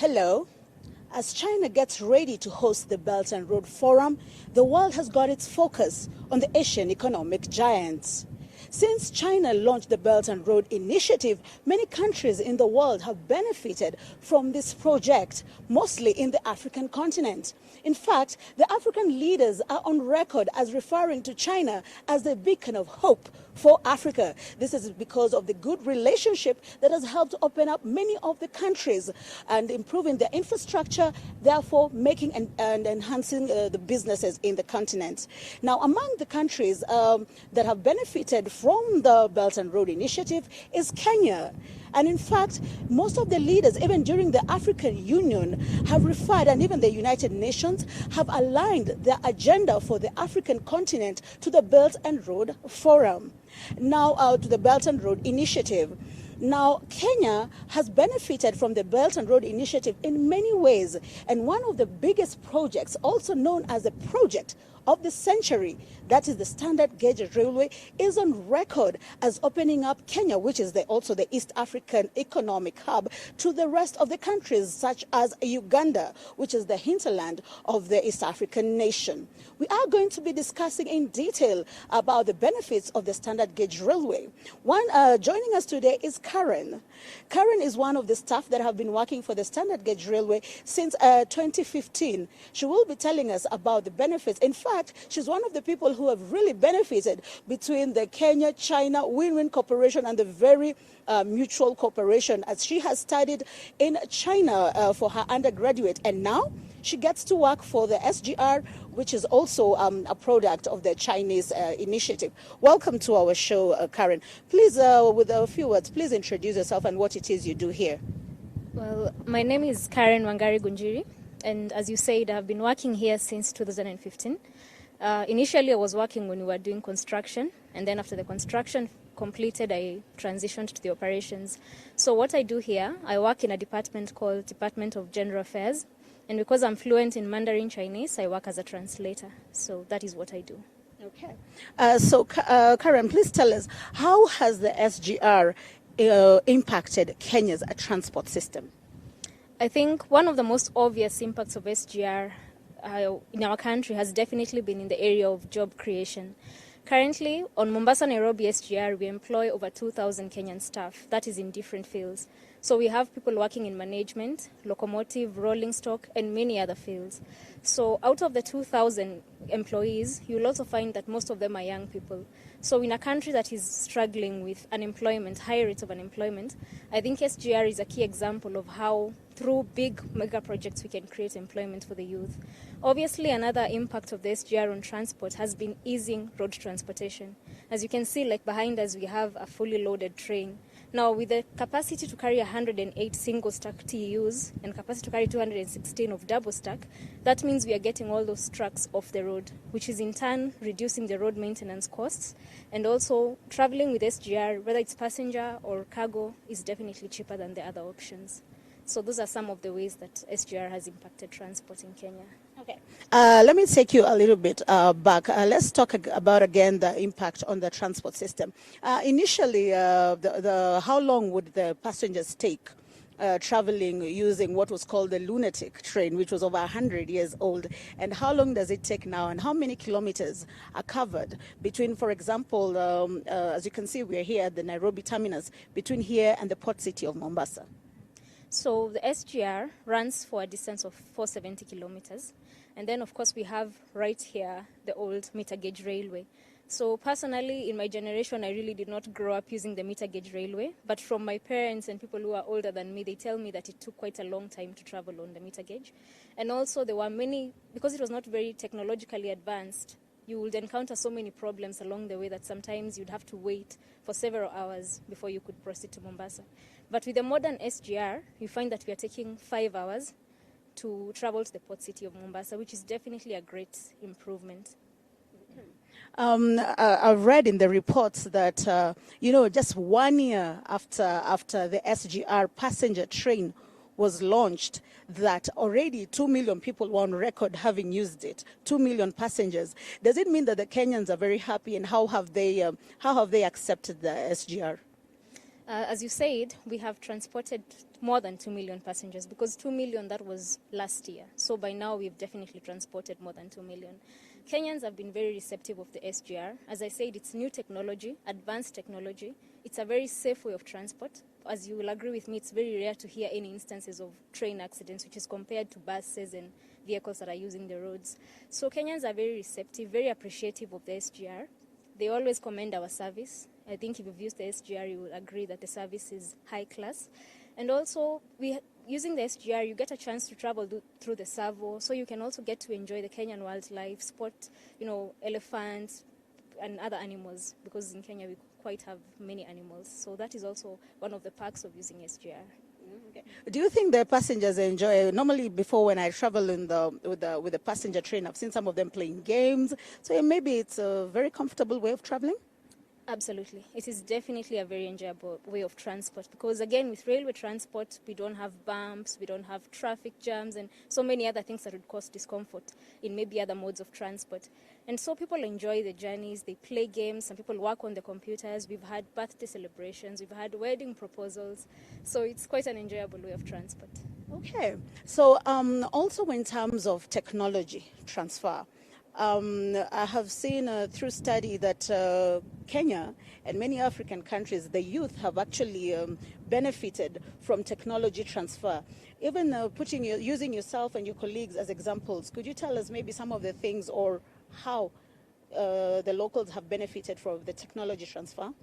Hello. As China gets ready to host the Belt and Road Forum, the world has got its focus on the Asian economic giants. Since China launched the Belt and Road Initiative, many countries in the world have benefited from this project, mostly in the African continent. In fact, the African leaders are on record as referring to China as the beacon of hope for Africa. This is because of the good relationship that has helped open up many of the countries and improving their infrastructure, therefore making and enhancing the businesses in the continent. Now, among the countries that have benefited from the Belt and Road Initiative is Kenya. And in fact, most of the leaders, even during the African Union, have referred, and even the United Nations, have aligned their agenda for the African continent to the Belt and Road Forum. Now, to the Belt and Road Initiative. Now, Kenya has benefited from the Belt and Road Initiative in many ways. And one of the biggest projects, also known as the project of the century, that is the Standard Gauge Railway, is on record as opening up Kenya, which is also the East African economic hub, to the rest of the countries, such as Uganda, which is the hinterland of the East African nation. We are going to be discussing in detail about the benefits of the Standard Gauge Railway. Joining us today is Karen. Karen is one of the staff that have been working for the Standard Gauge Railway since 2015. She will be telling us about the benefits. In fact, she's one of the people who have really benefited between the Kenya-China win-win cooperation and the very mutual cooperation, as she has studied in China for her undergraduate, and now she gets to work for the SGR, which is also a product of the Chinese initiative. Welcome to our show, Karen. Please, with a few words, please introduce yourself and what it is you do here. Well, my name is Karen Wangari Gunjiri, and as you said, I've been working here since 2015. Initially, I was working when we were doing construction, and then after the construction completed, I transitioned to the operations. So what I do here, I work in a department called Department of General Affairs, and because I'm fluent in Mandarin Chinese, I work as a translator. So that is what I do. Okay. Karen, please tell us, how has the SGR impacted Kenya's transport system? I think one of the most obvious impacts of SGR in our country has definitely been in the area of job creation. Currently, on Mombasa-Nairobi SGR, we employ over 2,000 Kenyan staff. That is in different fields. So we have people working in management, locomotive, rolling stock, and many other fields. So out of the 2,000 employees, you'll also find that most of them are young people. So in a country that is struggling with unemployment, high rates of unemployment, I think SGR is a key example of how through big mega projects we can create employment for the youth. Obviously, another impact of the SGR on transport has been easing road transportation. As you can see, like behind us, we have a fully loaded train. Now, with the capacity to carry 108 single-stack TEUs and capacity to carry 216 of double-stack, that means we are getting all those trucks off the road, which is in turn reducing the road maintenance costs. And also, traveling with SGR, whether it's passenger or cargo, is definitely cheaper than the other options. So those are some of the ways that SGR has impacted transport in Kenya. Okay. Let me take you a little bit back. Let's talk about again the impact on the transport system. Initially, how long would the passengers take traveling using what was called the lunatic train, which was over 100 years old? And how long does it take now? And how many kilometers are covered between, for example, as you can see, we're here at the Nairobi terminus, between here and the port city of Mombasa? So the SGR runs for a distance of 470 kilometers. And then, of course, we have right here the old meter gauge railway. So personally, in my generation, I really did not grow up using the meter gauge railway. But from my parents and people who are older than me, they tell me that it took quite a long time to travel on the meter gauge. And also there were many, because it was not very technologically advanced, you would encounter so many problems along the way that sometimes you'd have to wait for several hours before you could proceed to Mombasa. But with the modern SGR, you find that we are taking 5 hours to travel to the port city of Mombasa, which is definitely a great improvement. I've read in the reports that, just 1 year after the SGR passenger train was launched, that already 2 million people were on record having used it, 2 million passengers. Does it mean that the Kenyans are very happy, and how have they accepted the SGR? As you said, we have transported more than 2 million passengers because 2 million, that was last year. So by now, we've definitely transported more than 2 million. Kenyans have been very receptive of the SGR. As I said, it's new technology, advanced technology. It's a very safe way of transport. As you will agree with me, it's very rare to hear any instances of train accidents, which is compared to buses and vehicles that are using the roads. So Kenyans are very receptive, very appreciative of the SGR. They always commend our service. I think if you've used the SGR, you will agree that the service is high class. And also, using the SGR, you get a chance to travel through the Savo, so you can also get to enjoy the Kenyan wildlife, spot, elephants and other animals, because in Kenya we quite have many animals. So that is also one of the perks of using SGR. Okay. Do you think the passengers enjoy? Normally, before when I travel with the passenger train, I've seen some of them playing games. So maybe it's a very comfortable way of traveling. Absolutely. It is definitely a very enjoyable way of transport because, again, with railway transport, we don't have bumps, we don't have traffic jams, and so many other things that would cause discomfort in maybe other modes of transport. And so people enjoy the journeys, they play games, some people work on the computers, we've had birthday celebrations, we've had wedding proposals, so it's quite an enjoyable way of transport. Okay. So also in terms of technology transfer, I have seen through study that Kenya and many African countries, the youth have actually benefited from technology transfer. Even using yourself and your colleagues as examples, could you tell us maybe some of the things or how the locals have benefited from the technology transfer?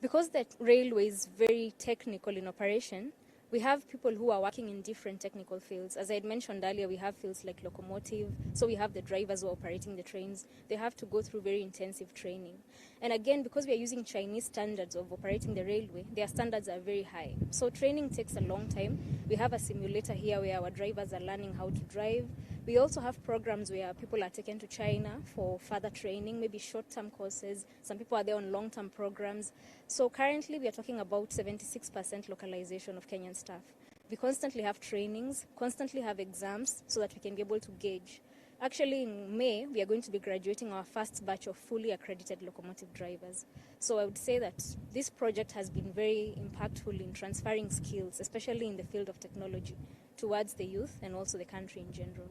Because the railway is very technical in operation, we have people who are working in different technical fields. As I had mentioned earlier, we have fields like locomotive, so we have the drivers who are operating the trains. They have to go through very intensive training. And again, because we are using Chinese standards of operating the railway, their standards are very high. So training takes a long time. We have a simulator here where our drivers are learning how to drive. We also have programs where people are taken to China for further training, maybe short-term courses. Some people are there on long-term programs. So currently we are talking about 76% localization of Kenyan staff. We constantly have trainings, constantly have exams so that we can be able to gauge. Actually, in May, we are going to be graduating our first batch of fully accredited locomotive drivers. So I would say that this project has been very impactful in transferring skills, especially in the field of technology, towards the youth and also the country in general.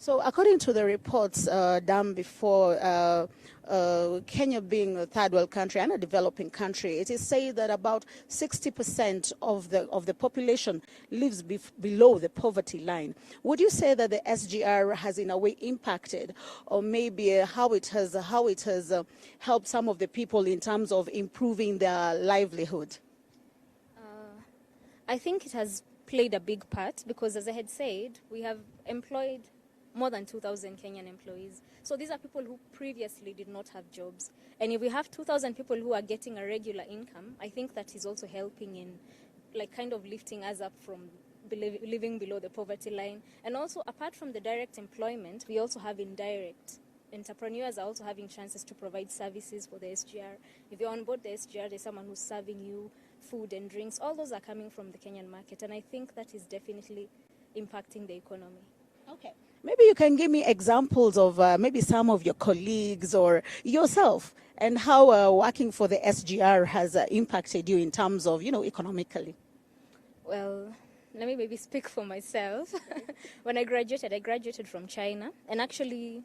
So according to the reports done before, Kenya being a third world country and a developing country, it is said that about 60% of the population lives below the poverty line. Would you say that the SGR has in a way impacted, or maybe how it has helped some of the people in terms of improving their livelihood? I think it has played a big part because, as I had said, we have employed more than 2,000 Kenyan employees. So these are people who previously did not have jobs. And if we have 2,000 people who are getting a regular income, I think that is also helping in kind of lifting us up from living below the poverty line. And also, apart from the direct employment, we also have indirect. Entrepreneurs are also having chances to provide services for the SGR. If you're on board the SGR, there's someone who's serving you food and drinks. All those are coming from the Kenyan market. And I think that is definitely impacting the economy. Okay. Maybe you can give me examples of maybe some of your colleagues or yourself and how working for the SGR has impacted you in terms of, economically. Well, let me maybe speak for myself. When I graduated from China. And actually,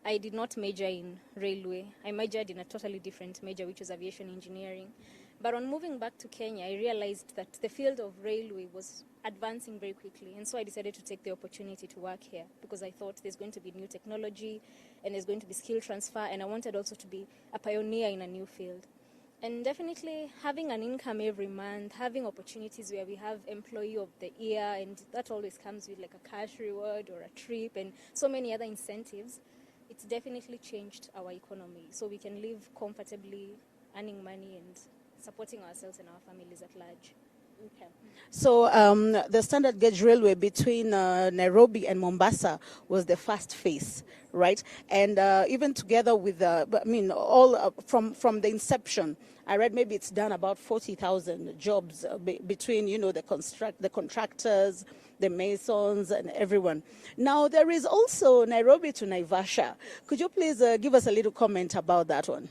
I did not major in railway. I majored in a totally different major, which was aviation engineering. But on moving back to Kenya, I realized that the field of railway was advancing very quickly. And so I decided to take the opportunity to work here because I thought there's going to be new technology and there's going to be skill transfer. And I wanted also to be a pioneer in a new field. And definitely having an income every month, having opportunities where we have employee of the year, and that always comes with like a cash reward or a trip and so many other incentives. It's definitely changed our economy so we can live comfortably, earning money and supporting ourselves and our families at large. Okay. So the standard gauge railway between Nairobi and Mombasa was the first phase, right? And even together with all from the inception, I read maybe it's done about 40,000 jobs between the contractors, the masons, and everyone. Now there is also Nairobi to Naivasha. Could you please give us a little comment about that one?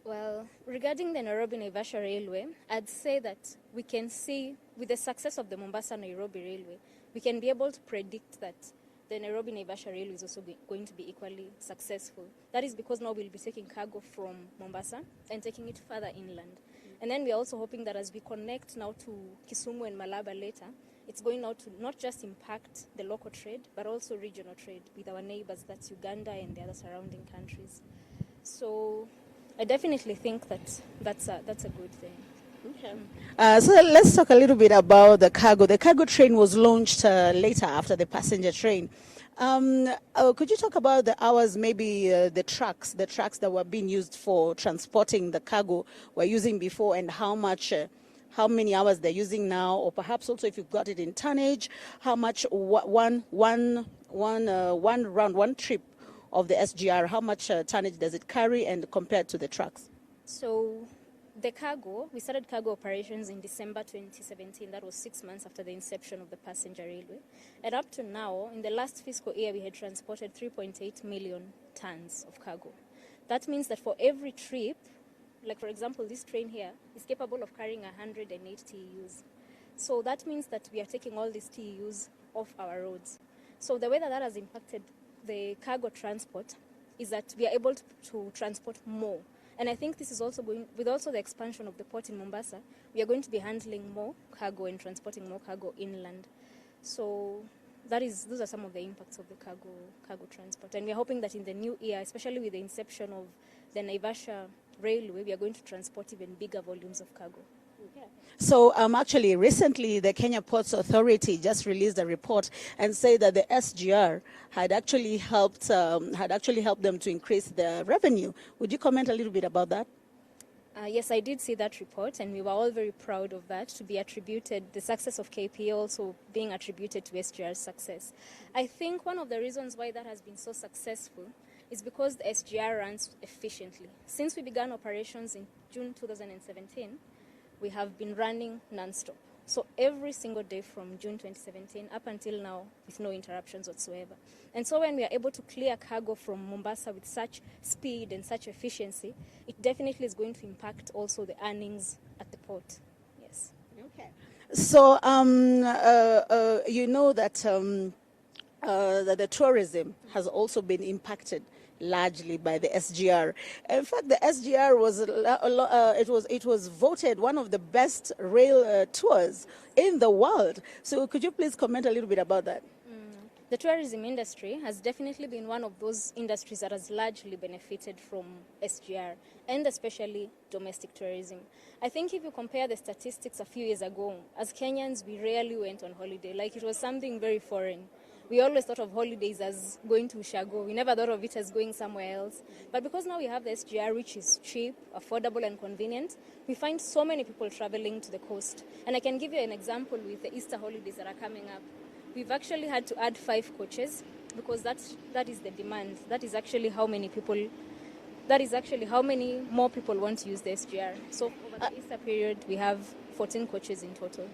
Well, regarding the Nairobi-Naivasha Railway, I'd say that we can see, with the success of the Mombasa-Nairobi Railway, we can be able to predict that the Nairobi-Naivasha Railway is also going to be equally successful. That is because now we'll be taking cargo from Mombasa and taking it further inland. And then we're also hoping that as we connect now to Kisumu and Malaba later, it's going now to not just impact the local trade, but also regional trade with our neighbors, that's Uganda and the other surrounding countries. So I definitely think that that's a good thing. Okay. So let's talk a little bit about the cargo. The cargo train was launched later after the passenger train. Could you talk about the hours, maybe the trucks that were being used for transporting the cargo were using before, and how many hours they're using now, or perhaps also if you've got it in tonnage, how much one trip of the SGR, how much tonnage does it carry, and compared to the trucks? So the cargo, we started cargo operations in December 2017. That was 6 months after the inception of the passenger railway. And up to now, in the last fiscal year, we had transported 3.8 million tons of cargo. That means that for every trip, like for example, this train here is capable of carrying 108 TEUs. So that means that we are taking all these TEUs off our roads. So the way that has impacted the cargo transport is that we are able to transport more. And I think this is also going, with also the expansion of the port in Mombasa, we are going to be handling more cargo and transporting more cargo inland. So those are some of the impacts of the cargo transport. And we are hoping that in the new year, especially with the inception of the Naivasha Railway, we are going to transport even bigger volumes of cargo. Okay. So actually recently the Kenya Ports Authority just released a report and said that the SGR had actually helped them to increase their revenue. Would you comment a little bit about that? Yes, I did see that report, and we were all very proud of that, to be attributed, the success of KPA also being attributed to SGR's success. I think one of the reasons why that has been so successful is because the SGR runs efficiently. Since we began operations in June 2017, we have been running non-stop. So every single day from June 2017 up until now, with no interruptions whatsoever. And so when we are able to clear cargo from Mombasa with such speed and such efficiency, it definitely is going to impact also the earnings at the port. Yes. Okay. So you know that the tourism has also been impacted largely by the SGR. In fact, the SGR was voted one of the best rail tours in the world. So could you please comment a little bit about that? The tourism industry has definitely been one of those industries that has largely benefited from SGR, and especially domestic tourism. I think if you compare the statistics a few years ago, as Kenyans, we rarely went on holiday. Like, it was something very foreign. We always thought of holidays as going to Ushago. We never thought of it as going somewhere else. But because now we have the SGR, which is cheap, affordable, and convenient, we find so many people traveling to the coast. And I can give you an example with the Easter holidays that are coming up. We've actually had to add 5 coaches because that is the demand. That is actually how many more people want to use the SGR. So over the Easter period, we have 14 coaches in total.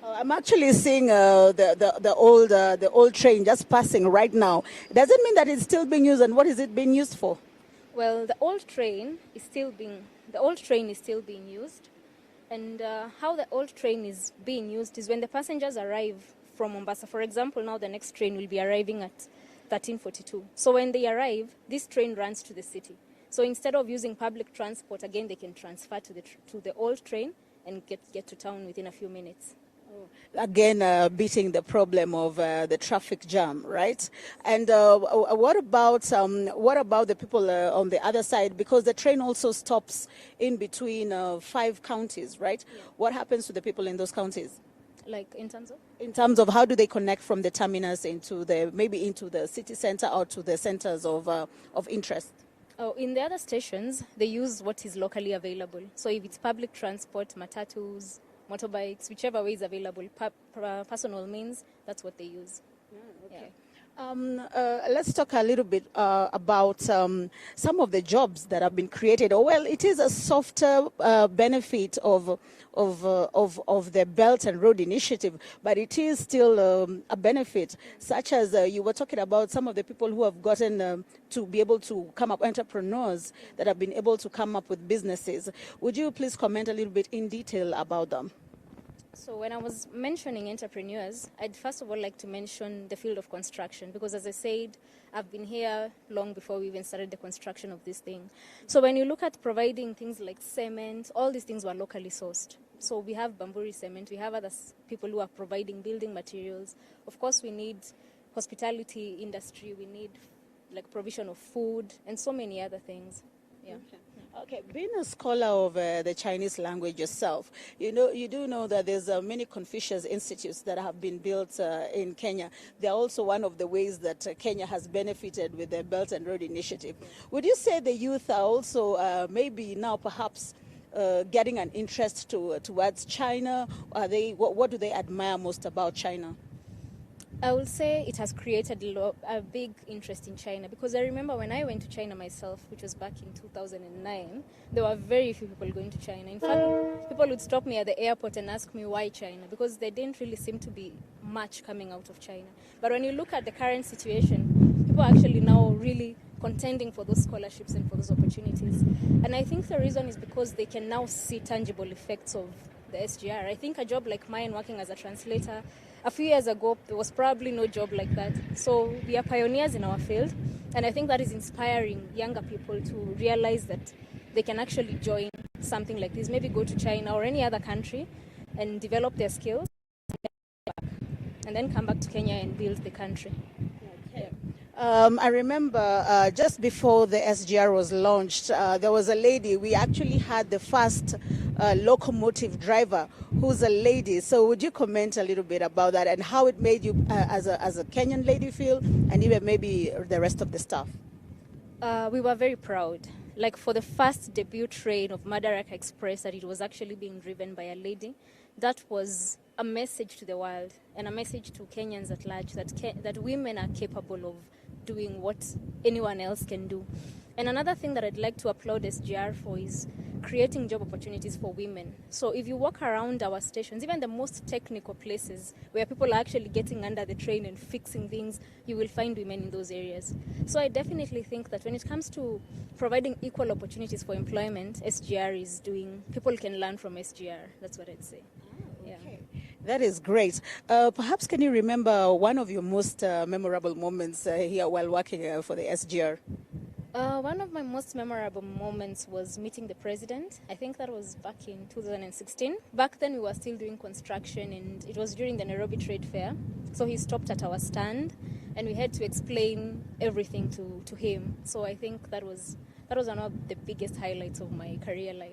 I'm actually seeing the old train just passing right now. Does it mean that it's still being used, and what is it being used for? Well, the old train is still being used, and how the old train is being used is when the passengers arrive from Mombasa. For example, now the next train will be arriving at 13:42. So when they arrive, this train runs to the city. So instead of using public transport, again, they can transfer to the old train and get to town within a few minutes. Again, beating the problem of the traffic jam, right? And what about the people on the other side? Because the train also stops in between 5 counties, right? Yeah. What happens to the people in those counties? Like in terms of? In terms of how do they connect from the terminus into the city center or to the centers of interest? Oh, in the other stations, they use what is locally available. So if it's public transport, matatus, motorbikes, whichever way is available, personal means, that's what they use. Okay. Let's talk a little bit about some of the jobs that have been created. Oh, well, it is a softer benefit of the Belt and Road Initiative, but it is still a benefit, such as you were talking about some of the people who have gotten to be able to come up, entrepreneurs that have been able to come up with businesses. Would you please comment a little bit in detail about them? So when I was mentioning entrepreneurs, I'd first of all like to mention the field of construction because, as I said, I've been here long before we even started the construction of this thing. So when you look at providing things like cement, all these things were locally sourced. So we have Bamburi Cement, we have other people who are providing building materials. Of course, we need hospitality industry, we need like provision of food and so many other things. Yeah. Okay, being a scholar of the Chinese language yourself, you do know that there's many Confucius institutes that have been built in Kenya. They're also one of the ways that Kenya has benefited with the Belt and Road Initiative. Would you say the youth are also maybe now perhaps getting an interest towards China? What do they admire most about China? I will say it has created a big interest in China because I remember when I went to China myself, which was back in 2009, there were very few people going to China. In fact, people would stop me at the airport and ask me why China because there didn't really seem to be much coming out of China. But when you look at the current situation, people are actually now really contending for those scholarships and for those opportunities. And I think the reason is because they can now see tangible effects of the SGR. I think a job like mine working as a translator, a few years ago, there was probably no job like that. So we are pioneers in our field, and I think that is inspiring younger people to realize that they can actually join something like this, maybe go to China or any other country and develop their skills, and then come back to Kenya and build the country. Okay. I remember just before the SGR was launched, there was a lady. We actually had the first locomotive driver who's a lady. So would you comment a little bit about that and how it made you as a Kenyan lady feel, and even maybe the rest of the staff? We were very proud. Like for the first debut train of Madaraka Express, that it was actually being driven by a lady. That was a message to the world and a message to Kenyans at large that women are capable of doing what anyone else can do. And another thing that I'd like to applaud SGR for is creating job opportunities for women. So if you walk around our stations, even the most technical places where people are actually getting under the train and fixing things, you will find women in those areas. So I definitely think that when it comes to providing equal opportunities for employment, SGR is doing, people can learn from SGR. That's what I'd say. Yeah. Okay. That is great. Perhaps can you remember one of your most memorable moments here while working for the SGR? One of my most memorable moments was meeting the president. I think that was back in 2016. Back then we were still doing construction and it was during the Nairobi Trade Fair. So he stopped at our stand and we had to explain everything to him. So I think that was one of the biggest highlights of my career life.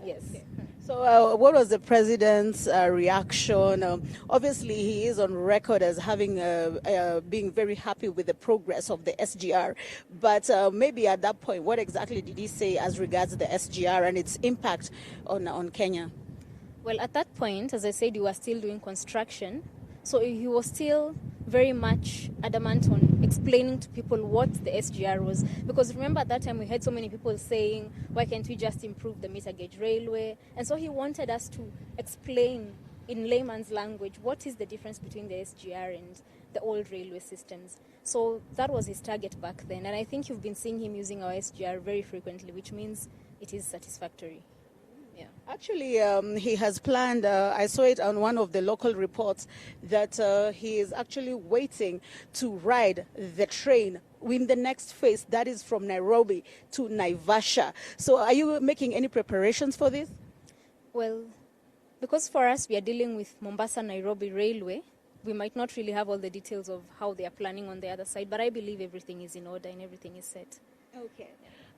Yes. Okay. So what was the president's reaction? Obviously, he is on record as having being very happy with the progress of the SGR. But maybe at that point, what exactly did he say as regards the SGR and its impact on Kenya? Well, at that point, as I said, you were still doing construction. So he was still very much adamant on explaining to people what the SGR was. Because remember at that time we had so many people saying, why can't we just improve the meter gauge railway? And so he wanted us to explain in layman's language what is the difference between the SGR and the old railway systems. So that was his target back then. And I think you've been seeing him using our SGR very frequently, which means it is satisfactory. Yeah. Actually, he has planned, I saw it on one of the local reports, that he is actually waiting to ride the train in the next phase, that is from Nairobi to Naivasha. So are you making any preparations for this? Well, because for us we are dealing with Mombasa-Nairobi railway, we might not really have all the details of how they are planning on the other side, but I believe everything is in order and everything is set. Okay.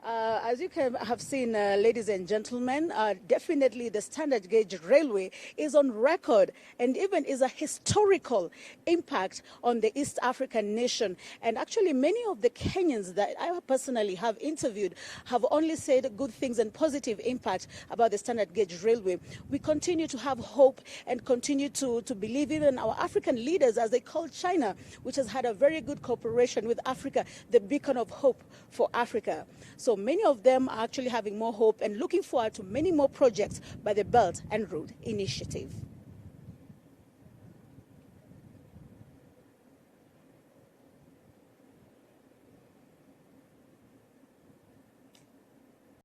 As you can have seen, ladies and gentlemen, definitely the standard gauge railway is on record and even is a historical impact on the East African nation. And actually, many of the Kenyans that I personally have interviewed have only said good things and positive impact about the standard gauge railway. We continue to have hope and continue to believe in our African leaders, as they call China, which has had a very good cooperation with Africa, the beacon of hope for Africa. So many of them are actually having more hope and looking forward to many more projects by the Belt and Road Initiative.